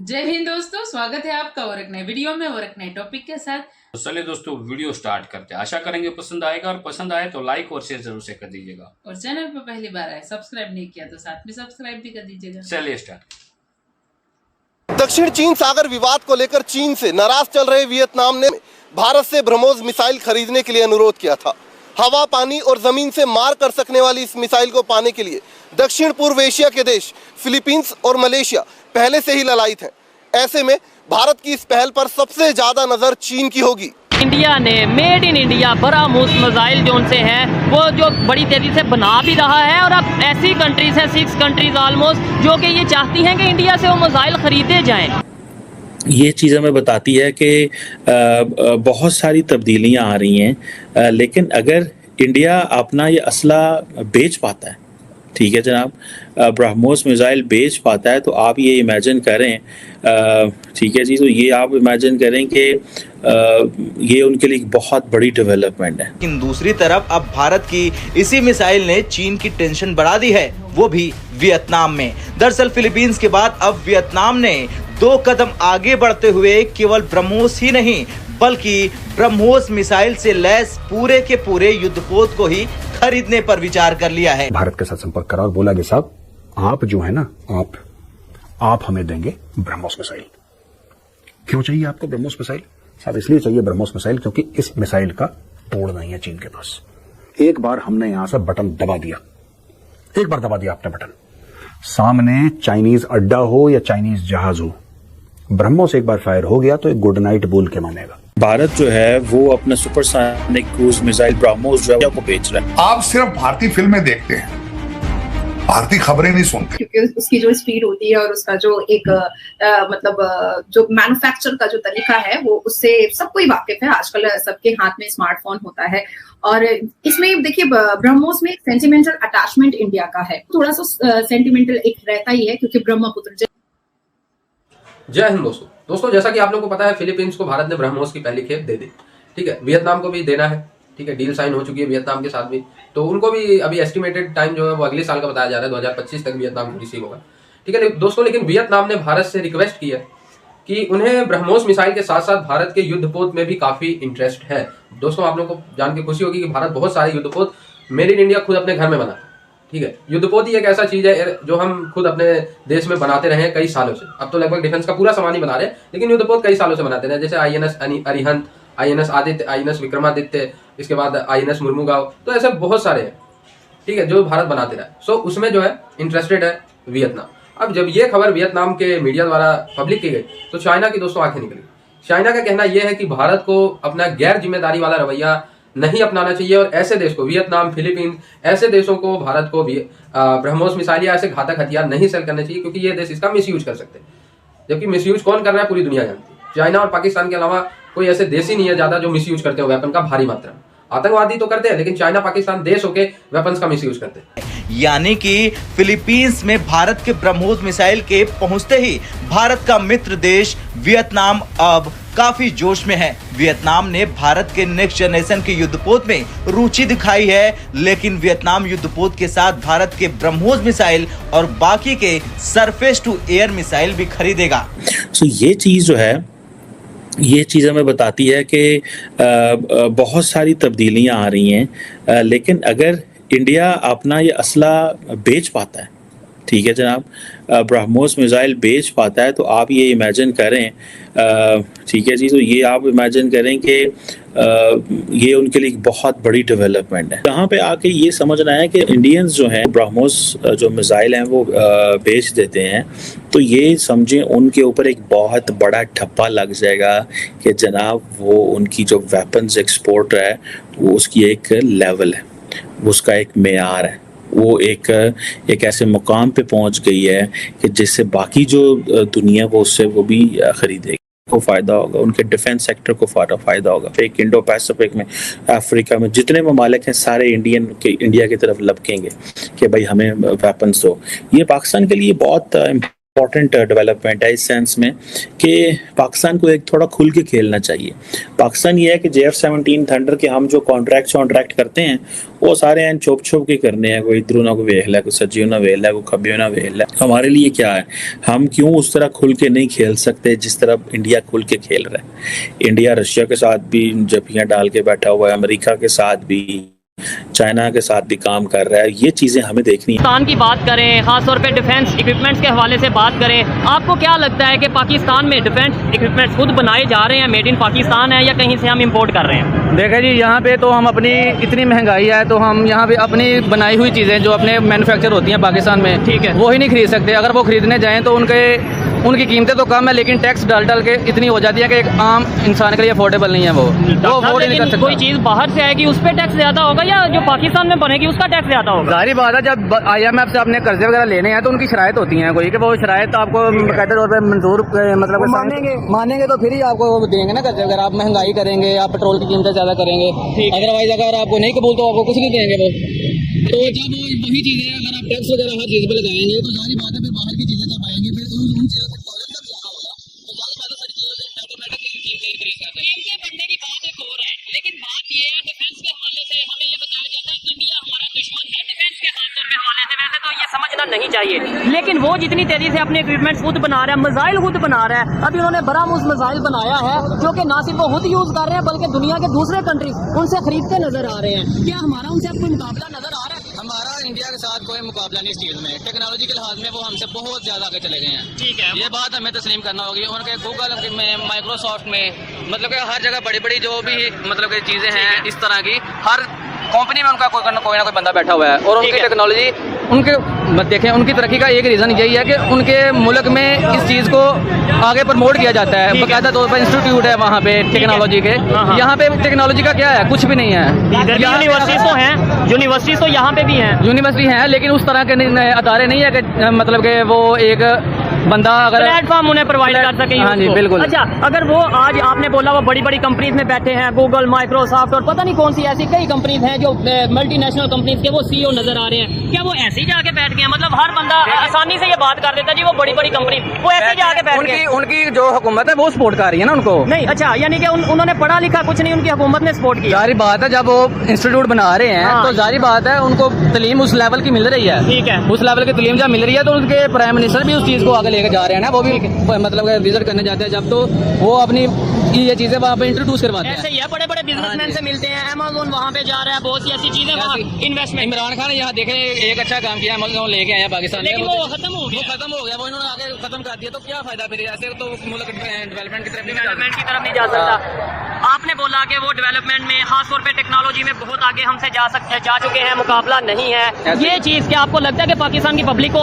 जय हिंद दोस्तों, स्वागत है आपका और एक नए वीडियो में और एक नए टॉपिक के साथ। तो चलिए दोस्तों वीडियो स्टार्ट करते हैं। आशा करेंगे पसंद आएगा और पसंद आए तो लाइक और शेयर जरूर से कर दीजिएगा और चैनल पर पहली बार आए सब्सक्राइब नहीं किया तो साथ में सब्सक्राइब भी कर दीजिएगा। चलिए स्टार्ट। दक्षिण चीन सागर विवाद को लेकर चीन से नाराज चल रहे वियतनाम ने भारत से ब्रह्मोस मिसाइल खरीदने के लिए अनुरोध किया था। हवा, पानी और जमीन से मार कर सकने वाली इस मिसाइल को पाने के लिए दक्षिण पूर्व एशिया के देश फिलीपींस और मलेशिया पहले से ही ललायित हैं। ऐसे में भारत की इस पहल पर सबसे ज्यादा नजर चीन की होगी। इंडिया ने made in India BrahMos missile जो उनसे है वो जो बड़ी तेजी से बना भी रहा है, और अब ऐसी कंट्रीज हैं 6 कंट्रीज ऑलमोस्ट जो कि ये चाहती हैं कि इंडिया से वो मिसाइल खरीदे जाएं। ये चीज़ हमें बताती है कि बहुत सारी तब्दीलियां आ रही हैं, लेकिन अगर इंडिया अपना ये असला बेच पाता है, ठीक है जनाब, ब्रह्मोस मिसाइल बेच पाता है, तो आप ये इमेजिन करें, ठीक है जी, तो ये आप इमेजिन करें कि ये उनके लिए एक बहुत बड़ी डेवलपमेंट है। लेकिन दूसरी तरफ अब भारत की इसी मिसाइल ने चीन की टेंशन बढ़ा दी है, वो भी वियतनाम में। दरअसल फिलीपींस के बाद अब वियतनाम ने 2 कदम आगे बढ़ते हुए केवल ब्रह्मोस ही नहीं बल्कि ब्रह्मोस मिसाइल से लैस पूरे के पूरे युद्धपोत को ही खरीदने पर विचार कर लिया है। भारत के साथ संपर्क करा और बोला कि साहब आप जो है ना, आप हमें देंगे ब्रह्मोस मिसाइल। क्यों चाहिए आपको ब्रह्मोस मिसाइल? साहब इसलिए चाहिए ब्रह्मोस मिसाइल क्योंकि इस मिसाइल का तोड़ नहीं है चीन के पास। एक बार हमने यहां से बटन दबा दिया, एक बार दबा दिया आपने बटन, सामने चाइनीज अड्डा हो या चाइनीज जहाज हो, ब्रह्मोस एक बार फायर हो गया तो एक गुड नाइट बोल के मानेगा। भारत जो है वो अपना सुपरसोनिक क्रूज मिसाइल ब्रह्मोस जो है को बेच रहा है। आप सिर्फ भारतीय फिल्में देखते हैं, भारतीय खबरें नहीं सुनते, क्योंकि उसकी जो स्पीड होती है और उसका जो एक जो मैन्युफैक्चर का जो तरीका है वो उससे सबको ही वाकिफ है। आजकल सबके हाथ में स्मार्टफोन होता है और इसमें देखिए ब्रह्मोस में एक सेंटिमेंटल अटैचमेंट इंडिया का है, थोड़ा सा सेंटिमेंटल एक रहता ही है क्योंकि ब्रह्मपुत्र। जय हिंद दोस्तों, जैसा कि आप लोगों को पता है फिलीपींस को भारत ने ब्रह्मोस की पहली खेप दे दी, ठीक है। वियतनाम को भी देना है, ठीक है, डील साइन हो चुकी है वियतनाम के साथ भी, तो उनको भी अभी एस्टिमेटेड टाइम जो है वो अगले साल का बताया जा रहा है, 2025 तक वियतनाम को रिसीव होगा, ठीक है दोस्तों। लेकिन वियतनाम ने भारत से रिक्वेस्ट की है कि उन्हें ब्रह्मोस मिसाइल के साथ साथ भारत के युद्धपोत में भी काफी इंटरेस्ट है। दोस्तों आप लोगों को जान के खुशी होगी कि भारत बहुत सारे युद्धपोत मेड इन इंडिया खुद अपने घर में बनाता है, ठीक है। युद्धपोत ही एक ऐसा चीज है जो हम खुद अपने देश में बनाते रहे हैं कई सालों से। अब तो लगभग डिफेंस का पूरा सामान ही बना रहे हैं, लेकिन युद्धपोत कई सालों से बनाते रहे, जैसे INS Arihant, INS Aditya, INS Vikramaditya, इसके बाद INS मुर्मुगांव, तो ऐसे बहुत सारे हैं, ठीक है, जो भारत बनाते रहा। सो उसमें जो है इंटरेस्टेड है वियतनाम। अब जब ये खबर वियतनाम के मीडिया द्वारा पब्लिक की गई तो चाइना की दोस्तों आंखें निकली। चाइना का कहना यह है कि भारत को अपना गैर जिम्मेदारी वाला रवैया नहीं अपनाना चाहिए और ऐसे देश को, वियतनाम, फिलीपींस, ऐसे देशों को भारत को भी ब्रह्मोस मिसाइल या ऐसे घातक हथियार नहीं सेल करने चाहिए, क्योंकि ये देश इसका मिसयूज कर सकते हैं। जबकि मिसयूज कौन कर रहा है पूरी दुनिया जानती है। चाइना और पाकिस्तान के अलावा कोई ऐसे देश ही नहीं है ज्यादा जो मिसयूज करते हो वेपन का भारी मात्रा में। आतंकवादी तो करते हैं, लेकिन चाइना पाकिस्तान देश होके वेपन्स का मिसयूज करते हैं। यानी कि फिलीपींस में भारत के ब्रह्मोस मिसाइल के पहुंचते ही भारत का मित्र देश वियतनाम अब काफी जोश में है। वियतनाम ने भारत के नेक्स्ट जनरेशन के युद्धपोत में रुचि दिखाई है, लेकिन वियतनाम युद्धपोत के साथ भारत के ब्रह्मोस मिसाइल और बाकी के सरफेस टू एयर मिसाइल भी खरीदेगा। तो ये चीज़ जो है, ये चीज़ हमें बताती है कि बहुत सारी तब्दीलियां आ रही हैं, लेकिन अगर इंडिया अपना ये असला बेच पाता है, ठीक है जनाब, ब्रह्मोस मिसाइल बेच पाता है, तो आप ये इमेजिन करें, ठीक है जी, तो ये आप इमेजिन करें कि ये उनके लिए एक बहुत बड़ी डेवलपमेंट है। यहाँ पे आके ये समझना है कि इंडियंस जो हैं ब्रह्मोस जो मिसाइल हैं वो बेच देते हैं, तो ये समझें उनके ऊपर एक बहुत बड़ा ठप्पा लग जाएगा कि जनाब वो उनकी जो वेपन्स एक्सपोर्ट है वो उसकी एक लेवल है, उसका एक मेयार है, वो एक ऐसे मुकाम पे पहुंच गई है कि जिससे बाकी जो दुनिया वो उससे वो भी खरीदेगी, को फ़ायदा होगा, उनके डिफेंस सेक्टर को फ़ायदा होगा। एक इंडो पैसिफिक में, अफ्रीका में जितने ममालिक हैं सारे इंडिया की तरफ लपकेंगे कि भाई हमें वेपन्स दो। ये पाकिस्तान के लिए बहुत इम्पॉर्टेंट डेवलपमेंट है इस सेंस में कि पाकिस्तान को एक थोड़ा खुल के खेलना चाहिए। पाकिस्तान ये है कि JF-17 थंडर के हम जो कॉन्ट्रैक्ट करते हैं वो सारे हैं चुप के करने हैं, कोई इधरों ना कोई वेख ला, कोई सज्जियों ना वेख ला, कोई खब्बियों ना वेख ला। हमारे लिए क्या है, हम क्यों उस तरह खुल के नहीं खेल सकते जिस तरह इंडिया खुल के खेल रहा है। इंडिया रशिया के साथ भी जपियाँ डाल के बैठा हुआ है, अमेरिका के साथ भी, चाइना के साथ भी काम कर रहा है। ये चीज़ें हमें देखनी है। पाकिस्तान की बात करें, खासतौर पे डिफेंस इक्विपमेंट्स के हवाले से बात करें, आपको क्या लगता है कि पाकिस्तान में डिफेंस इक्विपमेंट्स खुद बनाए जा रहे हैं, मेड इन पाकिस्तान है या कहीं से हम इंपोर्ट कर रहे हैं? देखा जी, यहाँ पे तो हम अपनी इतनी महंगाई है तो हम यहाँ पे अपनी बनाई हुई चीज़ें जो अपने मैन्युफैक्चर होती हैं पाकिस्तान में, ठीक है, वो ही नहीं खरीद सकते। अगर वो खरीदने जाएँ तो उनकी कीमतें तो कम है, लेकिन टैक्स डाल के इतनी हो जाती है कि एक आम इंसान के लिए अफोर्डेबल नहीं है वो अफोर्ड नहीं कर सकता। कोई चीज़ बाहर से आएगी उस पर टैक्स ज़्यादा होगा या जो पाकिस्तान में बनेगी उसका टैक्स ज़्यादा होगा? जाहिर बात है, जब IMF से अपने कर्जे वगैरह लेने हैं तो उनकी शराइत होती है कोई, कि वो शराइत आपको कहते तौर पर मंजूर, मतलब मानेंगे तो फिर ही आपको देंगे ना कर्जे वगैरह। आप महंगाई करेंगे, आप पेट्रोल की कीमतें ज़्यादा करेंगे, अदरवाइज अगर आपको नहीं कबूल तो आपको कुछ नहीं देंगे वो। तो जब वही चीज़ें अगर आप टैक्स वगैरह हर चीज़ पर लगाएंगे तो जाहिर बात है फिर बाहर की चीज़ें जब आएंगी फिर उन चीज़ों को बढ़ने की बात एक और है, लेकिन बात ये है डिफेंस के हवाले से हमें ये बताया जाता है इंडिया हमारा दुश्मन है डिफेंस के हवाले से। वैसे तो ये समझना नहीं चाहिए, लेकिन वो जितनी तेजी से अपने इक्विपमेंट्स खुद बना रहा है, मिसाइल खुद बना रहा है। अभी उन्होंने ब्रह्मोस मिसाइल बनाया है जो कि ना सिर्फ वो खुद यूज कर रहे हैं बल्कि दुनिया के दूसरे कंट्रीज उनसे खरीदते नजर आ रहे हैं। क्या हमारा उनसे अब कोई मुकाबला नजर आ रहा है? हमारा इंडिया के साथ कोई मुकाबला नहीं इस चीज़ में। टेक्नोलॉजी के लिहाज में वो हमसे बहुत ज़्यादा आगे चले गए हैं, ठीक है, ये बात हमें तस्लीम करना होगी। उनके गूगल में, माइक्रोसॉफ्ट में, मतलब कि हर जगह बड़ी बड़ी जो भी मतलब कि चीज़ें हैं इस तरह की, हर कंपनी में उनका कोई ना कोई बंदा बैठा हुआ है। और उनकी टेक्नोलॉजी, उनके देखें उनकी तरक्की का एक रीज़न यही है कि उनके मुल्क में इस चीज़ को आगे प्रमोट किया जाता है। बाकायदा तौर पर इंस्टीट्यूट है वहाँ पे टेक्नोलॉजी के। यहाँ पे टेक्नोलॉजी का क्या है, कुछ भी नहीं है। यूनिवर्सिटीज तो हैं, यूनिवर्सिटीज तो यहाँ पे भी हैं, यूनिवर्सिटी हैं, लेकिन उस तरह के अदारे नहीं है कि मतलब कि वो एक बंदा अगर प्लेटफॉर्म उन्हें प्रोवाइड कर सके। हाँ जी बिल्कुल। अच्छा, अगर वो आज आपने बोला वो बड़ी बड़ी कंपनीज में बैठे हैं, गूगल, माइक्रोसॉफ्ट और पता नहीं कौन सी ऐसी कई कंपनीज हैं जो मल्टीनेशनल कंपनीज के वो CEO नजर आ रहे हैं, क्या वो ऐसे ही जाके बैठ गए? मतलब हर बंदा आसानी से ये बात कर देता जी वो बड़ी बड़ी कंपनी, वो ऐसे ही जाके बैठ गए। उनकी जो हुकूमत है वो सपोर्ट कर रही है ना उनको। नहीं, अच्छा, यानी कि उन्होंने पढ़ा लिखा कुछ नहीं, उनकी हुकूमत ने सपोर्ट किया। जाहिर बात है, जब वो इंस्टीट्यूट बना रहे हैं तो जाहिर बात है उनको तलीम उस लेवल की मिल रही है, ठीक है, उस लेवल की तलीम जब मिल रही है तो उनके प्राइम मिनिस्टर भी उस चीज़ को आगे लेके जा रहे हैं ना, वो भी मतलब विजिट करने जाते हैं जब, तो वो अपनी ये चीजें वहाँ पे इंट्रोड्यूस करवाते हैं। ऐसे ही है, बड़े बड़े बिजनेसमैन से मिलते हैं, अमेज़न वहाँ पे जा रहा है, बहुत सी ऐसी चीजें वहाँ इन्वेस्टमेंट। इमरान खान यहाँ देखे एक अच्छा काम किया, अमेज़न लेके आया पाकिस्तान में, वो खत्म हो गया, वो इन्होंने आगे खत्म कर दिया, तो क्या फायदा फिर? ऐसे तो मुल्क डेवलपमेंट की तरफ नहीं जा सकता। आपने बोला कि वो डेवलपमेंट में खासतौर पे टेक्नोलॉजी में बहुत आगे हमसे जा चुके हैं, मुकाबला नहीं है। ये चीज़ क्या आपको लगता है कि पाकिस्तान की पब्लिक को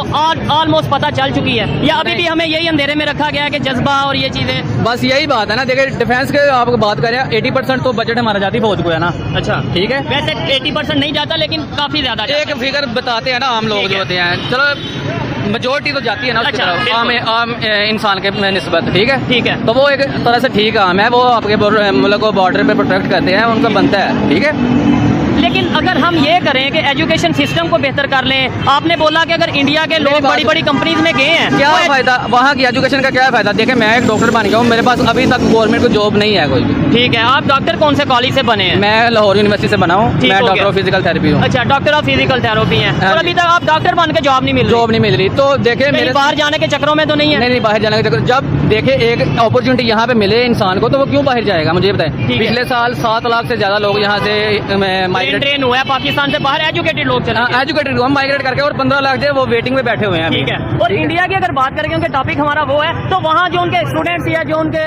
ऑलमोस्ट पता चल चुकी है या अभी भी हमें यही अंधेरे में रखा गया है कि जज्बा और ये चीज़ें? बस यही बात है ना, देखिए डिफेंस के आप बात करें 80% तो बजट हमारा जाती फौज को है ना। अच्छा, ठीक है, वैसे 80% नहीं जाता लेकिन काफी ज्यादा एक फिगर बताते हैं ना आम लोग जो होते हैं, चलो मेजोरिटी तो जाती है ना उसकी तरफ, आम इंसान के निस्बत, ठीक है, तो वो एक तरह से ठीक काम है, वो आपके मुल्क को बॉर्डर पे प्रोटेक्ट करते हैं, उनका बनता है, ठीक है। लेकिन अगर हम ये करें कि एजुकेशन सिस्टम को बेहतर कर लें, आपने बोला कि अगर इंडिया के लोग बड़ी बड़ी कंपनीज में गए हैं, क्या फायदा वहाँ की एजुकेशन का? क्या फायदा? देखिए मैं एक डॉक्टर बन गया हूँ, मेरे पास अभी तक गवर्नमेंट को जॉब नहीं है कोई भी, ठीक है। आप डॉक्टर कौन से कॉलेज से बने हैं? मैं लाहौर यूनिवर्सिटी से बना हूँ, मैं डॉक्टर ऑफ फिजिकल थेरेपी हूँ। अच्छा, डॉक्टर ऑफ फिजिकल थेरेपी है, और अभी तक आप डॉक्टर बन के जॉब नहीं मिल रही? तो देखिए मेरे बाहर जाने के चक्रों में तो नहीं है? नहीं, बाहर जाने के चक्कर, जब देखिए एक अपॉर्चुनिटी यहाँ पे मिले इंसान को तो वो क्यों बाहर जाएगा? मुझे बताएं, पिछले साल 7 लाख से ज्यादा लोग यहाँ से माइग्रेट हुआ है पाकिस्तान से बाहर, एजुकेटेड लोग चले, एजुकेटेड हम माइग्रेट करके, और 15 लाख जो वो वेटिंग में बैठे हुए हैं, ठीक है। और इंडिया की अगर बात करें, उनके टॉपिक हमारा वो है, तो वहाँ जो उनके स्टूडेंट्स या जो उनके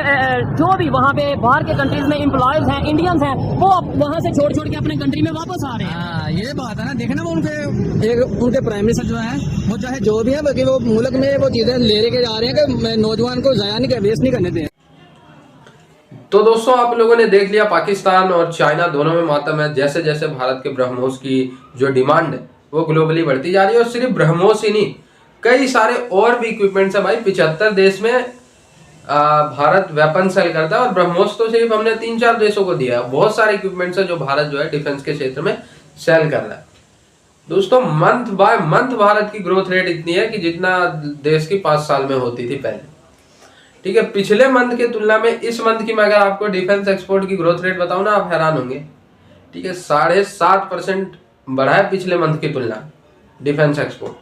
जो भी वहाँ पे बाहर के कंट्रीज में एम्प्लॉयज हैं, इंडियंस हैं, वो वहाँ से छोड़ के अपने कंट्री में वापस आ रहे हैं। ये बात है ना, देखे ना वो उनके प्राइम मिनिस्टर जो है वो चाहे जो भी है बाकी वो मुल्क में वो चीजें ले के जा रहे हैं कि नौजवान को ज़ाया नहीं, वेस्ट नहीं करने दें। तो दोस्तों आप लोगों ने देख लिया, पाकिस्तान और चाइना दोनों में मातम है। जैसे जैसे भारत के ब्रह्मोस की जो डिमांड है वो ग्लोबली बढ़ती जा रही है, और सिर्फ ब्रह्मोस ही नहीं, कई सारे और भी इक्विपमेंट्स है भाई। 75 देश में भारत वेपन सेल करता है, और ब्रह्मोस तो सिर्फ हमने 3-4 देशों को दिया है। बहुत सारे इक्विपमेंट्स है जो भारत जो है डिफेंस के क्षेत्र में सेल कर रहा है। दोस्तों मंथ बाय मंथ भारत की ग्रोथ रेट इतनी है कि जितना देश की 5 साल में होती थी पहले। ठीक है, पिछले मंथ के तुलना में इस मंथ की मैं अगर आपको डिफेंस एक्सपोर्ट की ग्रोथ रेट बताऊं ना, आप हैरान होंगे। ठीक है, 7.5% बढ़ा है पिछले मंथ की तुलना डिफेंस एक्सपोर्ट।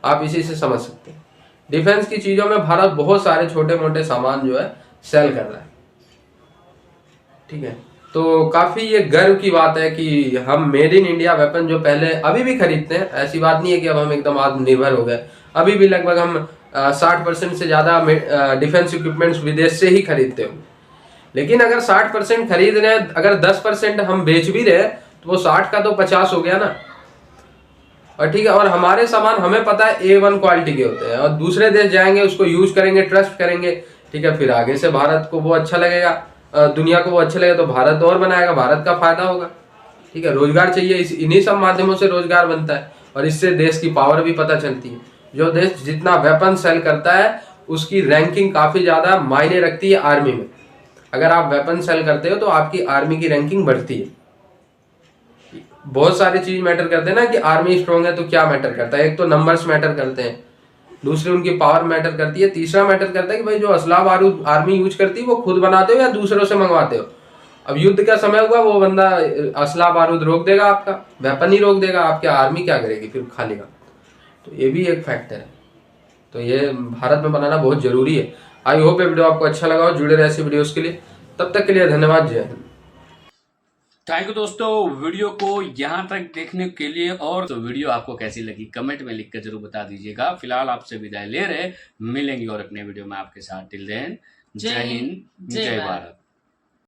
आप इसी से समझ सकते हैं डिफेंस की चीजों में भारत बहुत सारे छोटे मोटे सामान जो है सेल कर रहा है। ठीक है, तो काफी ये गर्व की बात है कि हम मेड इन इंडिया वेपन जो पहले अभी भी खरीदते हैं, ऐसी बात नहीं है कि अब हम एकदम आत्मनिर्भर हो गए। अभी भी लगभग हम 60% से ज्यादा डिफेंस इक्विपमेंट्स विदेश से ही खरीदते हो। लेकिन अगर 60% खरीद रहे हैं, अगर 10% हम बेच भी रहे तो वो 60 का तो 50 हो गया ना। और ठीक है, और हमारे सामान हमें पता है A1 क्वालिटी के होते हैं, और दूसरे देश जाएंगे उसको यूज करेंगे, ट्रस्ट करेंगे। ठीक है, फिर आगे से भारत को वो अच्छा लगेगा, दुनिया को वो अच्छा लगेगा, तो भारत और बनाएगा, भारत का फायदा होगा। ठीक है, रोजगार चाहिए, इन्हीं सब माध्यमों से रोजगार बनता है, और इससे देश की पावर भी पता चलती है। जो देश जितना वेपन सेल करता है उसकी रैंकिंग काफी ज्यादा मायने रखती है आर्मी में। अगर आप वेपन सेल करते हो तो आपकी आर्मी की रैंकिंग बढ़ती है। बहुत सारी चीज मैटर करते हैं ना कि आर्मी स्ट्रॉन्ग है तो क्या मैटर करता है। एक तो नंबर्स मैटर करते हैं, दूसरी उनकी पावर मैटर करती है, तीसरा मैटर करता है कि भाई जो असला बारूद आर्मी यूज करती है वो खुद बनाते हो या दूसरों से मंगवाते हो। अब युद्ध का समय हुआ, वो बंदा असला बारूद रोक देगा, आपका वेपन ही रोक देगा, आपकी आर्मी क्या करेगी फिर खाली का। तो ये भी एक फैक्टर है। तो ये भारत में बनाना बहुत जरूरी है। आई होप ये वीडियो आपको अच्छा लगा हो। जुड़े रहे ऐसे वीडियोस के लिए। तब तक के लिए धन्यवाद। जय हिंद। थैंक यू दोस्तों, वीडियो को यहाँ तक देखने के लिए। और तो वीडियो आपको कैसी लगी कमेंट में लिखकर जरूर बता दीजिएगा। फिलहाल आपसे विदाई ले रहे, मिलेंगे और अपने वीडियो में आपके साथ। टिल देन, जय हिंद, जय भारत।